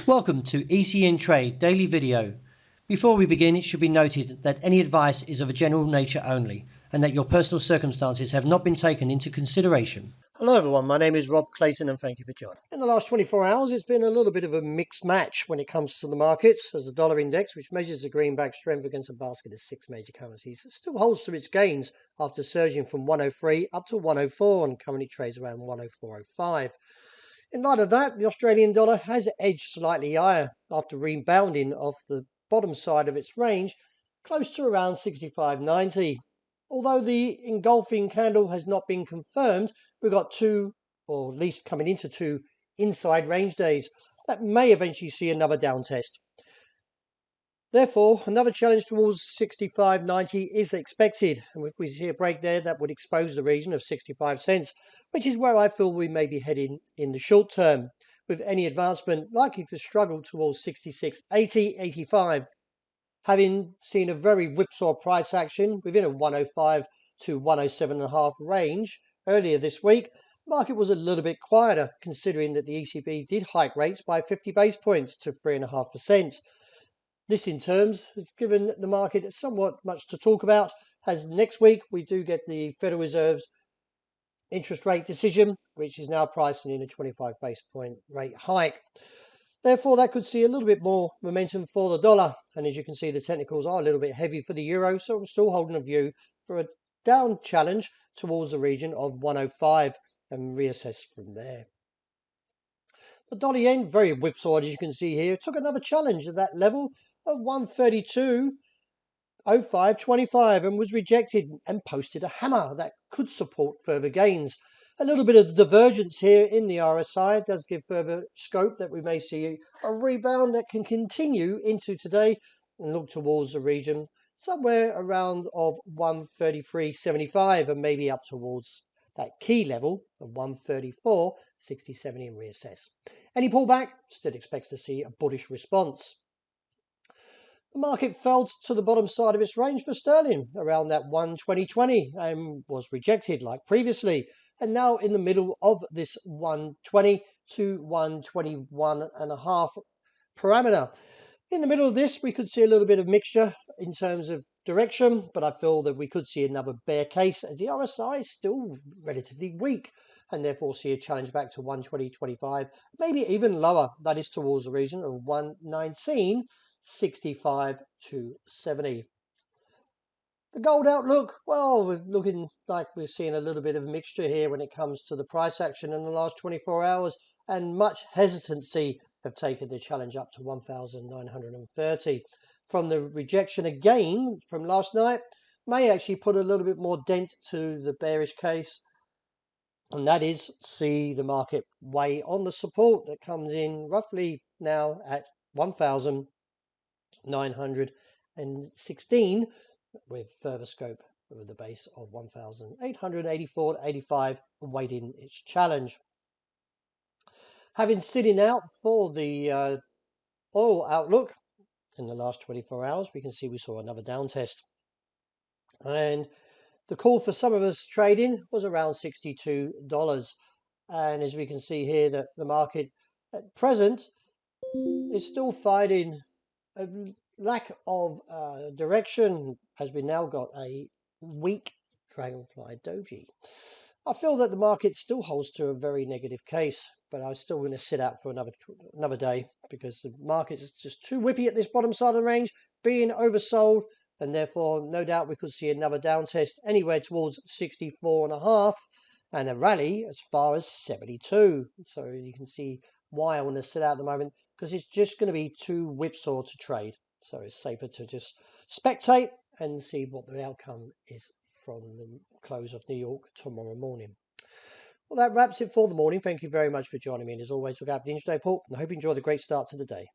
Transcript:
Welcome to ECNTRADE Daily Video. Before we begin, it should be noted that any advice is of a general nature only and that your personal circumstances have not been taken into consideration. Hello everyone, my name is Rob Clayton and thank you for joining. In the last 24 hours, it's been a little bit of a mixed match when it comes to the markets, as the dollar index, which measures the greenback strength against a basket of 6 major currencies, still holds to its gains after surging from 103 up to 104 and currently trades around 104.05. In light of that, the Australian dollar has edged slightly higher after rebounding off the bottom side of its range, close to around 65.90. Although the engulfing candle has not been confirmed, we've got two, or at least coming into two, inside range days that may eventually see another down test. Therefore, another challenge towards 65.90 is expected, and if we see a break there, that would expose the region of 65 cents, which is where I feel we may be heading in the short term, with any advancement likely to struggle towards 66.80, 85. Having seen a very whipsaw price action within a 105 to 107.5 range earlier this week, the market was a little bit quieter, considering that the ECB did hike rates by 50 base points to 3.5%. This in terms has given the market somewhat much to talk about, as next week we do get the Federal Reserve's interest rate decision, which is now pricing in a 25 base point rate hike. Therefore, that could see a little bit more momentum for the dollar. And as you can see, the technicals are a little bit heavy for the euro, so I'm still holding a view for a down challenge towards the region of 105 and reassess from there. The dollar yen, very whipsawed as you can see here, took another challenge at that level of 132.0525 and was rejected and posted a hammer that could support further gains. A little bit of divergence here in the RSI does give further scope that we may see a rebound that can continue into today and look towards the region somewhere around of 133.75 and maybe up towards that key level of 134.67 in reassess. Any pullback still expects to see a bullish response. The market fell to the bottom side of its range for sterling around that 120.20 and was rejected like previously, and now in the middle of this 120 to 121.5 parameter. In the middle of this, we could see a little bit of mixture in terms of direction, but I feel that we could see another bear case as the RSI is still relatively weak and therefore see a challenge back to 120.25, maybe even lower, that is towards the region of 119.65 to 70. The gold outlook, well, we're looking like we're seeing a little bit of mixture here when it comes to the price action in the last 24 hours, and much hesitancy have taken the challenge up to 1,930. From the rejection again from last night, may actually put a little bit more dent to the bearish case, and that is see the market weigh on the support that comes in roughly now at 1,916 with further scope with the base of 1,884.85 awaiting its challenge. Having sitting out for the oil outlook in the last 24 hours, we can see we saw another down test, and the call for some of us trading was around $62. And as we can see here, that the market at present is still fighting a lack of direction, as we now got a weak dragonfly doji. I feel that the market still holds to a very negative case, but I'm still going to sit out for another day because the market is just too whippy at this bottom side of the range, being oversold, and therefore no doubt we could see another down test anywhere towards 64.5 and a rally as far as 72. So you can see why I want to sit out at the moment, because it's just going to be too whipsaw to trade. So it's safer to just spectate and see what the outcome is from the close of New York tomorrow morning. Well, that wraps it for the morning. Thank you very much for joining me. And as always, look out for the intraday report, and I hope you enjoy the great start to the day.